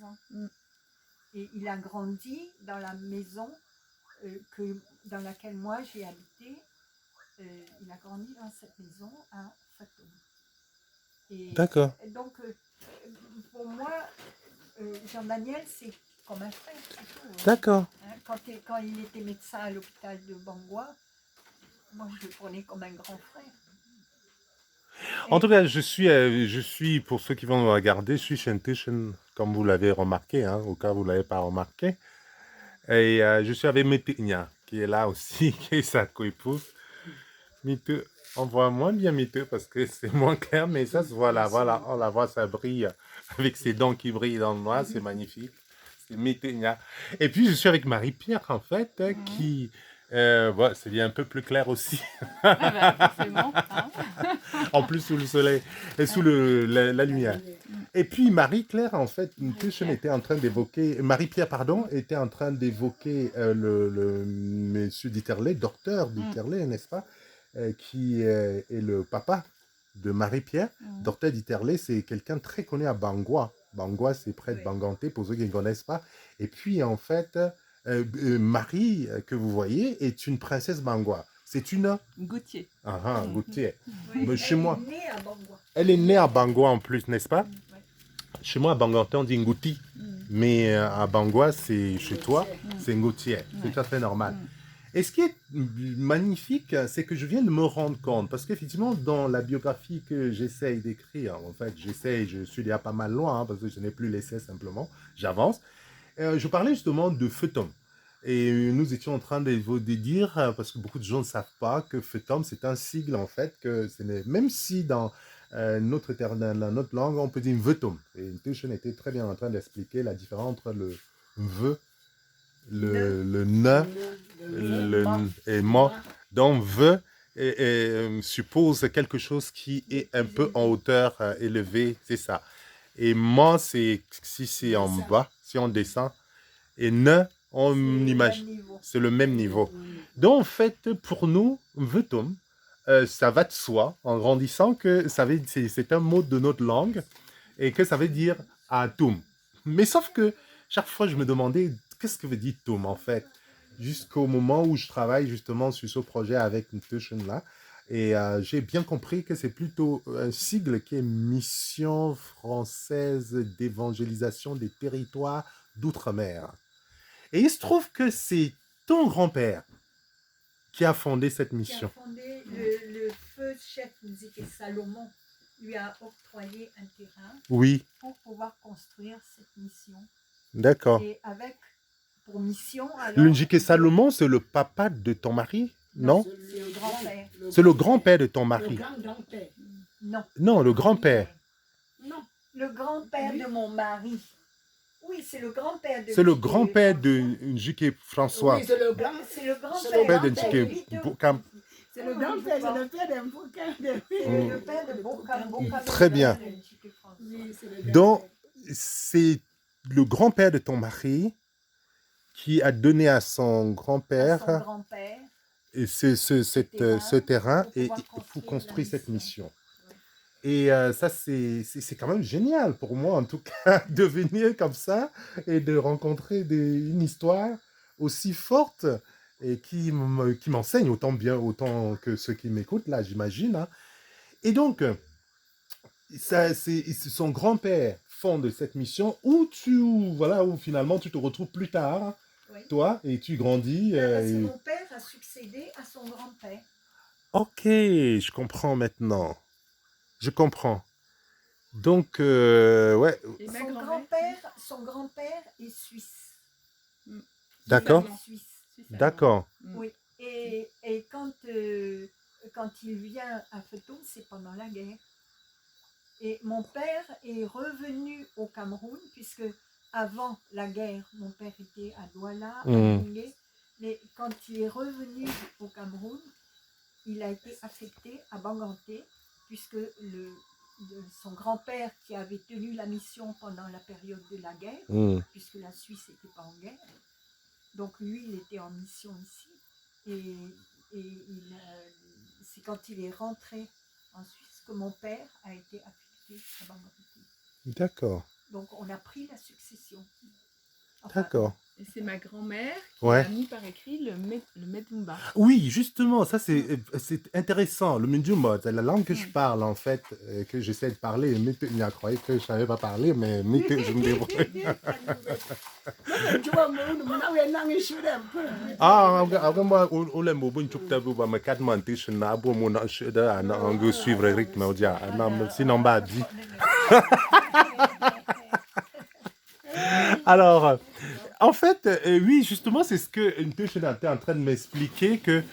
ans. Et il a grandi dans la maison dans laquelle moi j'ai habité. Il a grandi dans cette maison à Fatoum. D'accord. Et donc, pour moi, Jean-Daniel, c'est comme un frère, c'est tout. D'accord. Hein. Quand il était médecin à l'hôpital de Bangui, moi je le prenais comme un grand frère. En tout cas, je suis, pour ceux qui vont me regarder, je suis Shentishen, comme vous l'avez remarqué, hein, au cas où vous ne l'avez pas remarqué. Et je suis avec Méténia, qui est là aussi, qui est sa coépouse. Miteux, on voit moins bien Miteux parce que c'est moins clair, mais ça se voit là, voilà, on la voit, ça brille avec ses dents qui brillent dans le noir, c'est magnifique. C'est Méténia. Et puis je suis avec Marie-Pierre, en fait, qui... voilà, c'est bien un peu plus clair aussi. Ah bah, forcément. Hein. En plus sous le soleil et sous la lumière. Et puis Marie-Claire, en fait, était en train d'évoquer, Marie-Pierre, pardon, était en train d'évoquer le monsieur Dieterle, docteur Dieterle, n'est-ce pas, qui est le papa de Marie-Pierre. Docteur Dieterle, c'est quelqu'un très connu à Bangui. Bangui, c'est près de Banganté, pour ceux qui ne connaissent pas. Et puis, en fait, Marie, que vous voyez, est une princesse Bangui. C'est une... Gauthier. Gauthier. Oui, Chez moi. Elle est née à Bangui. Elle est née à Bangui en plus, n'est-ce pas? Chez moi, à Banganté, on dit Ngouti. Mais à Bangui, c'est chez toi, c'est Ngoutier. C'est tout à fait normal. Et ce qui est magnifique, c'est que je viens de me rendre compte, parce qu'effectivement, dans la biographie que j'essaye d'écrire, en fait, je suis déjà pas mal loin, hein, parce que je n'ai plus l'essai simplement, j'avance. Je parlais justement de Feutom. Et nous étions en train de dire, parce que beaucoup de gens ne savent pas que Feutom, c'est un sigle, en fait, que même si dans dans notre langue, on peut dire Vetom. Et Tuchen était très bien en train d'expliquer la différence entre le ve, le ne, le et mo. Donc, ve suppose quelque chose qui est un peu en hauteur élevée, c'est ça. Et mo, c'est si c'est en bas, si on descend. Et ne, on imagine, c'est le même niveau. Donc, en fait, pour nous, vetom, ça va de soi, en grandissant, que c'est un mot de notre langue et que ça veut dire atum. Mais sauf que chaque fois, je me demandais qu'est-ce que veut dire tum en fait, jusqu'au moment où je travaille justement sur ce projet avec Nutrition là. Et j'ai bien compris que c'est plutôt un sigle qui est Mission française d'évangélisation des territoires d'outre-mer. Et il se trouve que c'est ton grand-père qui a fondé cette mission. Qui a fondé le feu chef Nzike Salomon lui a octroyé un terrain pour pouvoir construire cette mission. D'accord. Et avec pour mission... Le Nzike Salomon, c'est le papa de ton mari? Non? C'est le grand-père. C'est le grand-père de ton mari? Le grand-père. Non. Non, le grand-père. Non, le grand-père de mon mari. Oui, c'est le grand-père de... C'est le grand-père de Nzike François. Oui, c'est le grand-père de Nzike Boukam. C'est le grand-père, c'est le père de Boukam. C'est le père de Boukam. Très bien. Donc, c'est le grand-père de ton mari qui a donné à son grand-père ce terrain et pour construire cette mission. Et ça, c'est quand même génial pour moi, en tout cas, de venir comme ça et de rencontrer une histoire aussi forte et qui m'enseigne autant que ceux qui m'écoutent, là, j'imagine. Hein. Et donc, son grand-père fonde cette mission où où finalement tu te retrouves plus tard, toi, et tu grandis. Parce que mon père a succédé à son grand-père. Ok, je comprends maintenant. Je comprends. Donc, ouais. Son grand-père est suisse. D'accord. D'accord. Oui. Et quand il vient à Fetoum, c'est pendant la guerre. Et mon père est revenu au Cameroun, puisque avant la guerre, mon père était à Douala, à Lingé. Mais quand il est revenu au Cameroun, il a été affecté à Banganté, puisque son grand-père qui avait tenu la mission pendant la période de la guerre, puisque la Suisse n'était pas en guerre, donc lui, il était en mission ici. Et c'est quand il est rentré en Suisse que mon père a été affecté à Banganté. D'accord. Donc on a pris la succession. Enfin, D'accord. Et c'est ma grand-mère qui Ouais. a mis par écrit le Medumba. Oui, justement, ça c'est intéressant. Le Mindjumba, c'est la langue que je Mm. parle en fait, que j'essaie de parler. Il a croyé que je ne savais pas parler, mais je me débrouille. Jua mu na we na ngi shure mpe. Ah, moi, on l'aime beaucoup. Tu peux vous me quatre monter, je n'ai pas mon angle suivre le rythme. On dit, non, sinon, bah, dit. Alors, en fait, oui, justement, c'est ce que Ntush était en train de m'expliquer que,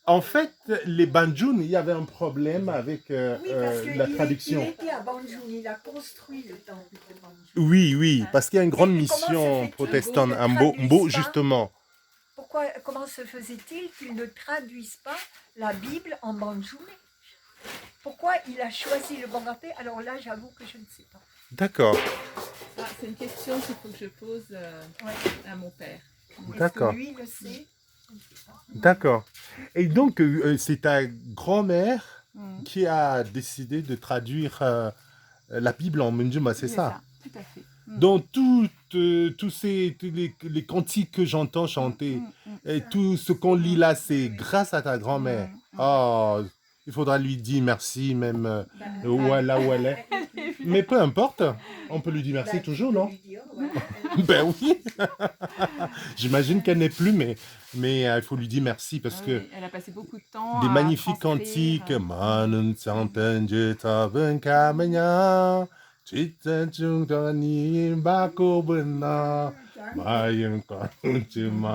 en fait, les Banjoun, il y avait un problème avec oui, parce que la il traduction. était à Banjul, il a construit le temple de Banjul. Oui, oui, parce qu'il y a une grande Et comment se mission fait-il protestante qu'ils à ne Mbo, traduisent pas justement. Comment se faisait-il qu'ils ne traduisent pas la Bible en banjoulé? Pourquoi il a choisi le banganté? Alors là, j'avoue que je ne sais pas. D'accord, Ah, c'est une question qu'il faut que je pose Ouais. à mon père. Est-ce d'accord. que lui le sait? Je ne sais pas. D'accord. Et donc, c'est ta grand-mère Mm. qui a décidé de traduire la Bible en Mindjuma, c'est ça? Tout à fait. Mm. Donc, tous les cantiques que j'entends chanter, et tout ce qu'on lit là, c'est grâce à ta grand-mère. Oh, il faudra lui dire merci, même où elle est. Mais peu importe, on peut lui dire merci toujours, non? Ben oui. J'imagine qu'elle n'est plus, mais il faut lui dire merci parce Ah que oui, elle a passé beaucoup de temps des à magnifiques transcrire, cantiques. Manum santen jetaben kamenya, chitan chungtani bako bena, mayem kanchim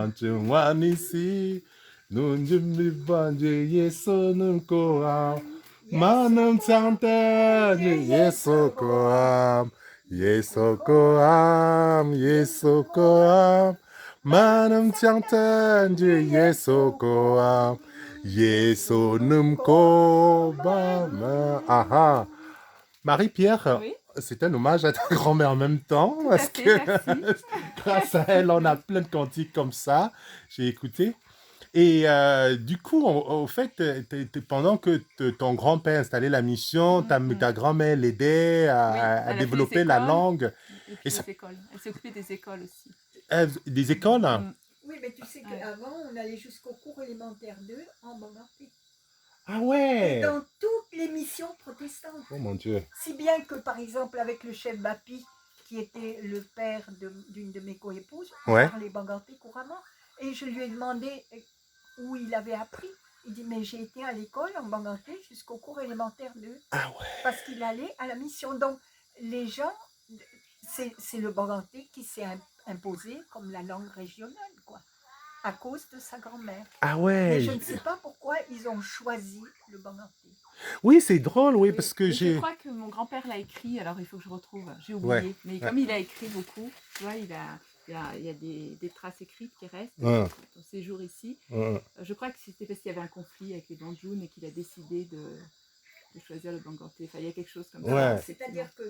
wanisi, nunjim banje yesonum koam, manum santen yesokoam, yesokoam, yesokoam. Manam chantan yesokoam. Yesonumko bama. Aha. Marie-Pierre, Oui. c'est un hommage à ta grand-mère en même temps. Tout à Parce fait, que merci. grâce à elle, on a plein de cantiques comme ça. J'ai écouté. Et du coup, au fait, pendant que ton grand-père installait la mission, ta grand-mère l'aidait Oui, à elle a fait développer les la écoles. langue. Et puis Et ça- les écoles. Elle s'est occupée des écoles aussi. Des écoles? Mm. Oui, mais tu sais Ouais. qu'avant, on allait jusqu'au cours élémentaire 2 en banganté. Ah Et ouais! dans toutes les missions protestantes. Oh mon Dieu. Si bien que, par exemple, avec le chef Bapi, qui était le père d'une de mes co-épouses, on Ouais. parlait banganté couramment. Et je lui ai demandé où il avait appris. Il dit, mais j'ai été à l'école en banganté jusqu'au cours élémentaire 2. Ah ouais. Parce qu'il allait à la mission. Donc, les gens, c'est le banganté qui s'est imposé comme la langue régionale, quoi, à cause de sa grand-mère. Ah Mais ouais. je ne sais pas pourquoi ils ont choisi le banganté. Oui, c'est drôle, oui, parce que Et je j'ai... crois que mon grand-père l'a écrit, alors il faut que je retrouve, j'ai Ouais. oublié. Mais comme il a écrit beaucoup, tu vois, il y a des traces écrites qui restent Ouais. de son séjour ici. Je crois que c'était parce qu'il y avait un conflit avec les Banjoun et qu'il a décidé de choisir le banganté. Enfin, il y a quelque chose comme ça. Ouais. C'est-à-dire que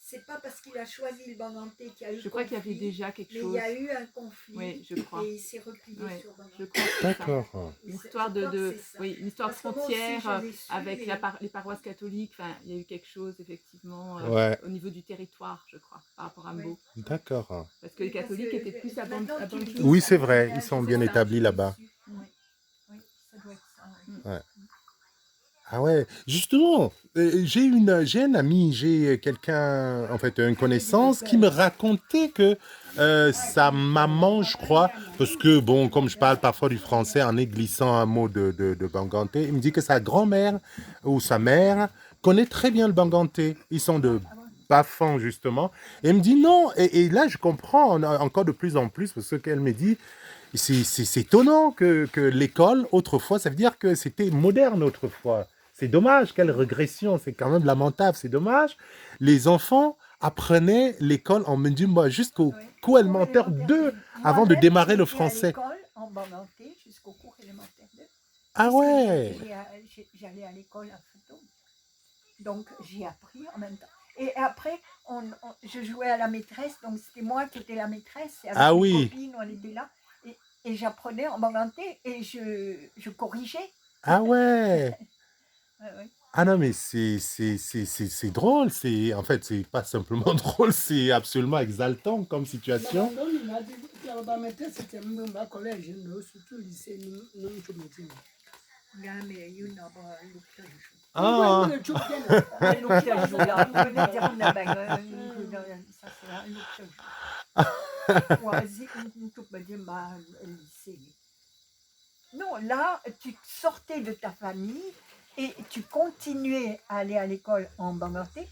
c'est pas parce qu'il a choisi le banganté qu'il y a eu Je crois qu'il y avait conflit, déjà quelque mais chose. il y a eu un conflit. Oui, je crois. Et il s'est replié Ouais, sur banganté. je crois que c'est ça. D'accord. Une histoire Je crois que c'est ça. oui, une histoire de Parce que moi aussi, frontière je l'ai su, avec mais- les paroisses catholiques. Enfin, il y a eu quelque chose effectivement Ouais. au niveau du territoire, je crois, par rapport à Mbo. Ouais. D'accord. Parce que les Oui, parce catholiques que, étaient plus à maintenant, tu Banjul. le dis, Oui, ça c'est doit vrai, être ils sont ça, bien je établis l'ai là-bas. su. Oui, ça doit être ça. Oui. Ouais. Ah ouais, justement, j'ai un ami, j'ai quelqu'un, en fait, une connaissance qui me racontait que sa maman, je crois, parce que, bon, comme je parle parfois du français en glissant un mot de banganté, il me dit que sa grand-mère ou sa mère connaît très bien le banganté. Ils sont de Bafang, justement. Et il me dit non, et là, je comprends encore de plus en plus, parce qu'elle me dit, c'est étonnant que l'école, autrefois, ça veut dire que c'était moderne autrefois. C'est dommage, quelle régression, c'est quand même lamentable, c'est dommage. Les enfants apprenaient l'école en Mendumba jusqu'au Oui. cours élémentaire 2 avant de Moi-même, démarrer le j'ai été français. à l'école en banganté jusqu'au cours élémentaire 2. Ah Parce ouais. que j'allais à l'école à Fouton. Donc j'ai appris en même temps. Et après, je jouais à la maîtresse, donc c'était moi qui étais la maîtresse. Et avec Ah mes oui. copines, on était là. Et j'apprenais en banganté et je corrigeais. Ah ouais. Ouais, ouais. Ah non, mais c'est drôle. En fait, c'est pas simplement drôle, c'est absolument exaltant comme situation. D'abandon, il m'a dit que la Bamété, c'était un collège, nous, surtout lycée, nous, tout le monde. mais you know, look, Ah, Oui, tu viens un look à jour, là, on peut dire on a ça c'est un look à jour. Vas-y, on peut dire, lycée. Non, là, tu sortais de ta famille et tu continuais à aller à l'école en Bangladesh.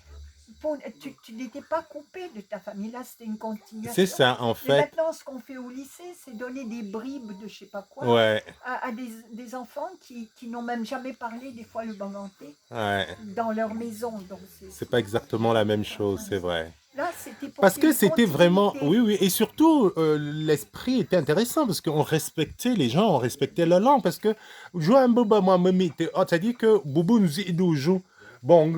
Tu n'étais pas coupé de ta famille. Là, c'était une continuation. c'est ça, en Mais fait. maintenant, ce qu'on fait au lycée, c'est donner des bribes de je sais pas quoi Ouais, à des enfants qui n'ont même jamais parlé des fois le bangladesh ouais. dans leur maison. Donc C'est pas exactement la même chose, c'est vrai. Là, c'était pour Parce qu'il y ait que une c'était vraiment, continuité. oui, et surtout, l'esprit était intéressant parce qu'on respectait les gens, on respectait leur langue. Parce que, jouer un peu, moi, c'est-à-dire que, Boubou nous dit, joue. Bon,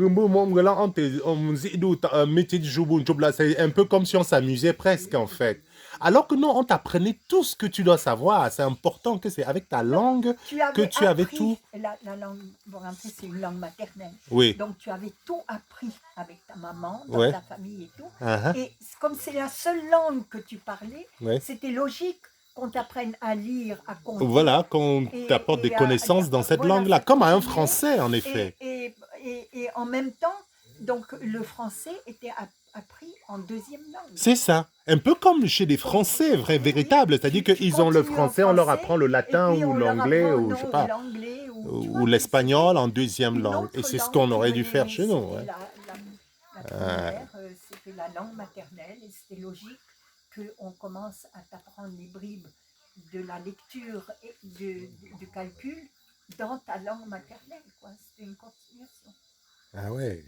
c'est un peu comme si on s'amusait presque, en fait. Alors que non, on t'apprenait tout ce que tu dois savoir. C'est important que c'est avec ta langue que tu avais appris tout. la langue bangladesh, c'est une langue maternelle. Oui. Donc, tu avais tout appris avec ta maman, dans Ouais. ta famille et tout. Uh-huh. Et comme c'est la seule langue que tu parlais, Ouais. c'était logique qu'on t'apprenne à lire, à compter. Voilà, qu'on t'apporte des connaissances dans cette langue-là, comme à un français, en effet. Et en même temps, donc le français était appris en deuxième langue. C'est ça. Un peu comme chez les Français, véritables. C'est-à-dire qu'ils ont le français, on leur apprend le latin ou l'anglais, ou je sais pas, ou l'espagnol en deuxième langue. Et c'est ce qu'on aurait dû faire chez nous. Ouais. La première, c'était la langue maternelle et c'était logique qu'on commence à t'apprendre les bribes de la lecture et du calcul dans ta langue maternelle. C'était une continuation. Ah ouais.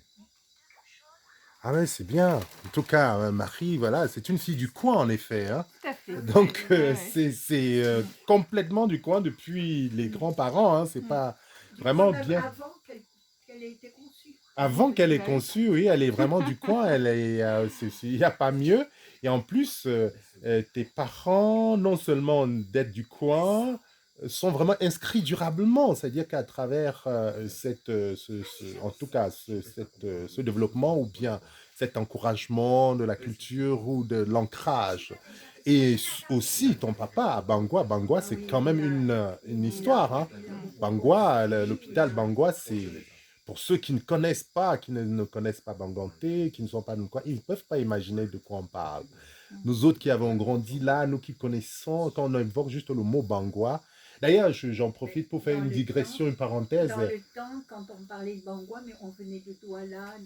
Ah ouais, c'est bien. En tout cas, Marie, voilà, c'est une fille du coin, en effet. Hein. Tout à fait. Donc, Ouais. c'est complètement du coin depuis les grands-parents. Hein. C'est pas vraiment Même bien. avant qu'elle ait été conçue. Avant qu'elle ait conçu, oui, elle est vraiment du coin. Il n'y a pas mieux. Et en plus, tes parents, non seulement d'être du coin, sont vraiment inscrits durablement. C'est-à-dire qu'à travers en tout cas, ce développement ou bien cet encouragement de la culture ou de l'ancrage. Et aussi, ton papa à Bangwa, c'est quand même une histoire. Hein. Bangwa, l'hôpital Bangwa, c'est... Pour ceux qui ne connaissent pas, qui ne connaissent pas Banganté, qui ne sont pas de quoi, ils ne peuvent pas imaginer de quoi on parle. Nous autres qui avons grandi là, nous qui connaissons, quand on invoque juste le mot Bangwa. D'ailleurs, j'en profite pour faire une digression, une parenthèse. Dans le temps, quand on parlait de Bangwa, mais on venait de Douala,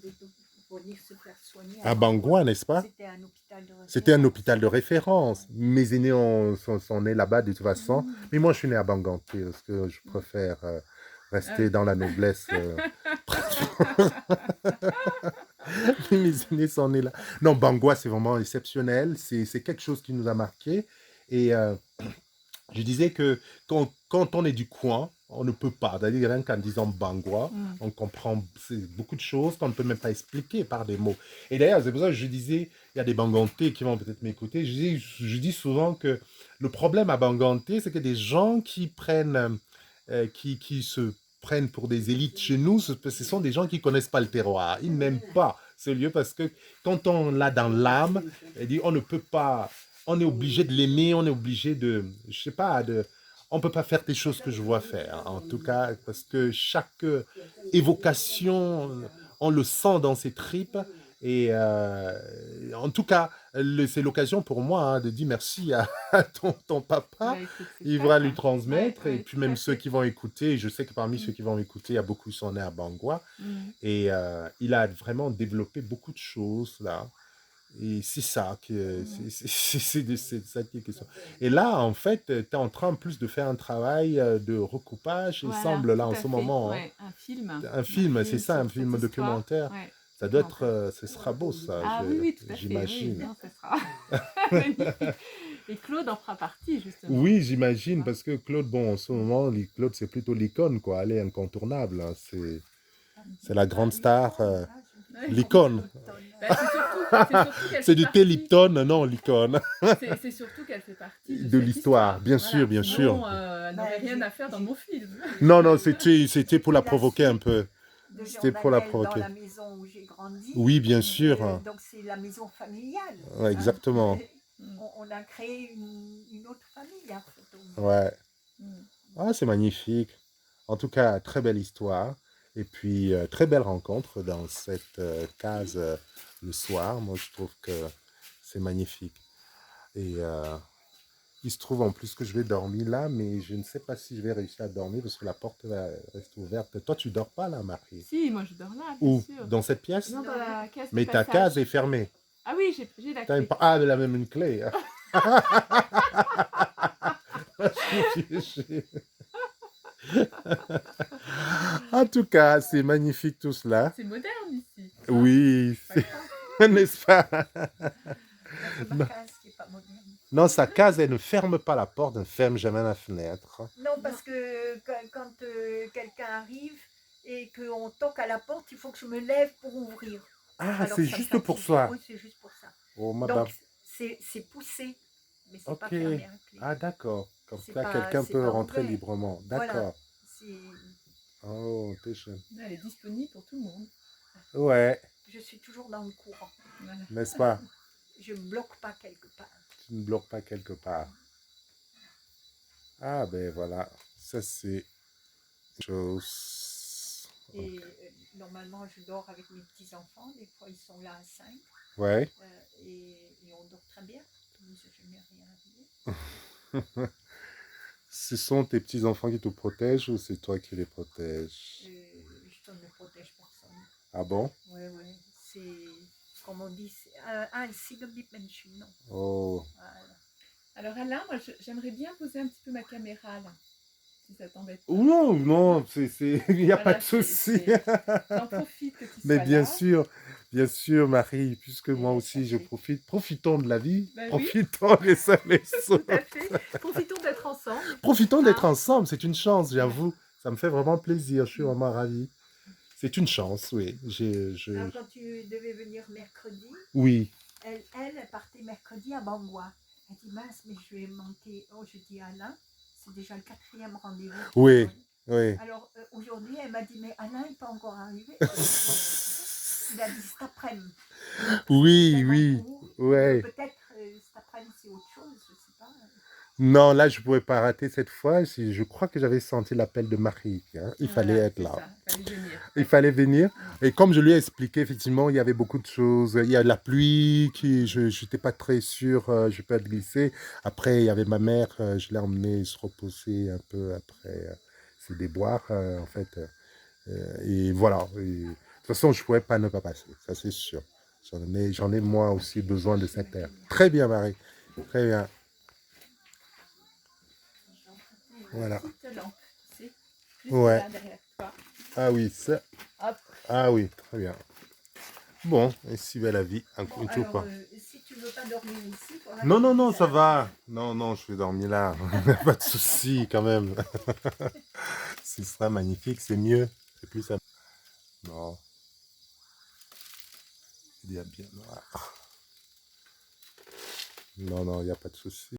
pour venir se faire soigner. À Bangwa, n'est-ce pas? C'était un hôpital de référence. C'était un hôpital de référence. Mes aînés sont nés là-bas de toute façon. Mais moi, je suis né à Banganté parce que je préfère... rester dans la noblesse. Mes aînés sont nés là. Non, Bangwa, c'est vraiment exceptionnel. C'est quelque chose qui nous a marqué. Et je disais que quand on est du coin, on ne peut pas. C'est-à-dire, rien qu'en disant Bangwa, on comprend beaucoup de choses qu'on ne peut même pas expliquer par des mots. Et d'ailleurs, c'est pour ça que je disais, il y a des Bangantais qui vont peut-être m'écouter. Je dis souvent que le problème à Banganté, c'est que des gens qui prennent... qui se prennent pour des élites chez nous, ce sont des gens qui ne connaissent pas le terroir. Ils n'aiment pas ce lieu parce que quand on l'a dans l'âme, on ne peut pas, on est obligé de l'aimer, on est obligé de, je sais pas, on ne peut pas faire des choses que je vois faire. En tout cas, parce que chaque évocation, on le sent dans ses tripes. Et en tout cas, c'est l'occasion pour moi de dire merci à ton papa. Il va lui transmettre. Et puis même ceux qui vont écouter, je sais que parmi ceux qui vont écouter, il y a beaucoup qui sont nés à Bangwa. Et il a vraiment développé beaucoup de choses là. Et c'est ça c'est ça qui est question. Et là, en fait, tu es en train plus de faire un travail de recoupage, il semble, là, en ce moment. Ouais, un film. Un film, c'est ça, un film documentaire. Ouais. Ça doit être, ce sera beau ça, oui, tout à fait. j'imagine. Oui, non, ça sera magnifique. Et Claude en fera partie, justement. Oui, j'imagine, parce que Claude, bon, en ce moment, Claude, c'est plutôt l'icône, quoi. Elle est incontournable. Hein. C'est la grande star, l'icône. C'est du thé Lipton, non, l'icône. C'est surtout qu'elle fait partie de l'histoire, bien sûr, bien sûr. Elle n'aurait rien à faire dans mon film. Non, c'était pour la provoquer un peu. de C'était pour la Jean Daniel dans provoquer. la maison où j'ai grandi. Oui, bien Et, sûr. donc c'est la maison familiale. Ouais, exactement. Et on a créé une autre famille à Fredon. Ouais. Mm. Ah, c'est magnifique. En tout cas, très belle histoire. Et puis, très belle rencontre dans cette case le soir. Moi, je trouve que c'est magnifique. Et il se trouve en plus que je vais dormir là, mais je ne sais pas si je vais réussir à dormir parce que la porte va rester ouverte. Toi, tu dors pas là, Marie? Si, moi je dors là, bien Où? sûr. Dans cette pièce? Non, dans la case de Mais ta passage. case est fermée. Ah oui, j'ai la T'as clé. Ah, elle a même une clé. Je suis piégé. En tout cas, c'est magnifique tout cela. C'est moderne ici. Oui, n'est-ce pas? C'est ma case qui n'est pas moderne. Non, sa case, elle ne ferme pas la porte, elle ne ferme jamais la fenêtre. Non, parce que quand quelqu'un arrive et qu'on toque à la porte, il faut que je me lève pour ouvrir. Ah, Alors, c'est ça me juste pour fatigue. ça. Oui, c'est juste pour ça. Oh, ma Donc, bave. c'est poussé, mais c'est Ok. pas fermé à clé. Ah, d'accord. Comme C'est ça, pas- quelqu'un c'est peut pas rentrer ouvert. librement. Voilà. D'accord. C'est- Oh, t'es jeune. Elle est disponible pour tout le monde. Ouais, Je suis toujours dans le courant. Voilà. n'est-ce pas? Je ne bloque pas quelque part. Tu ne bloques pas quelque part. Ah, ben voilà. Ça, c'est une chose. Et normalement, je dors avec mes petits-enfants. Des fois, ils sont là à 5. Ouais. Et on dort très bien. Il ne s'est jamais rien arrivé. Ce sont tes petits-enfants qui te protègent ou c'est toi qui les protèges? Je ne protège personne. Ah bon? Oui, oui. C'est, comme on dit, c'est un signe de dimension. Oh. Voilà. Alors Alain, moi j'aimerais bien poser un petit peu ma caméra là, si ça t'embête pas. Non, non, il n'y a Voilà, pas de souci. J'en profite que tu Mais sois bien sûr, Marie, puisque Et moi aussi je ça fait- profite. Profitons de la vie, Ben oui. profitons les uns les Tout autres. à fait. Profitons d'être ensemble. Profitons d'être Ah. ensemble, c'est une chance, j'avoue. Ça me fait vraiment plaisir, je suis vraiment ravi. C'est une chance, oui. Alors, quand tu devais venir mercredi, Oui, elle partait mercredi à Bangwa. Elle dit, mince, mais je vais manquer. Oh, je dis, Alain, c'est déjà le 4e rendez-vous. Oui. oui. Alors, aujourd'hui, elle m'a dit, mais Alain n'est pas encore arrivé. Il a dit cet après-midi. Oui, oui. Ouais. Peut-être cet après-midi, c'est autre chose, je ne sais pas. Non, là, je ne pouvais pas rater cette fois. Je crois que j'avais senti l'appel de Marie. Hein. Il fallait être là. Ça, il fallait venir. Il fallait venir. Et comme je lui ai expliqué, effectivement, il y avait beaucoup de choses. Il y a la pluie, je n'étais pas très sûr, je peux être glissé. Après, il y avait ma mère, je l'ai emmenée se reposer un peu après ses déboires, en fait. Et voilà. Et, de toute façon, je ne pouvais pas ne pas passer, ça c'est sûr. J'en ai moi aussi besoin de cette terre. Très bien, Marie. Très bien. Voilà. Petite lampe, tu sais, juste Ouais. là derrière toi. Ah oui, ça. Hop. Ah oui, très bien. Bon, et si belle la vie, un coup, Bon, tout alors, pas. si tu ne veux pas dormir ici... Non, non, non, ça va. Non, non, je vais dormir là. Pas de souci quand même. Ce sera magnifique, c'est mieux. C'est plus ça. Non. Il y a bien noir. Non, non, il n'y a pas de souci.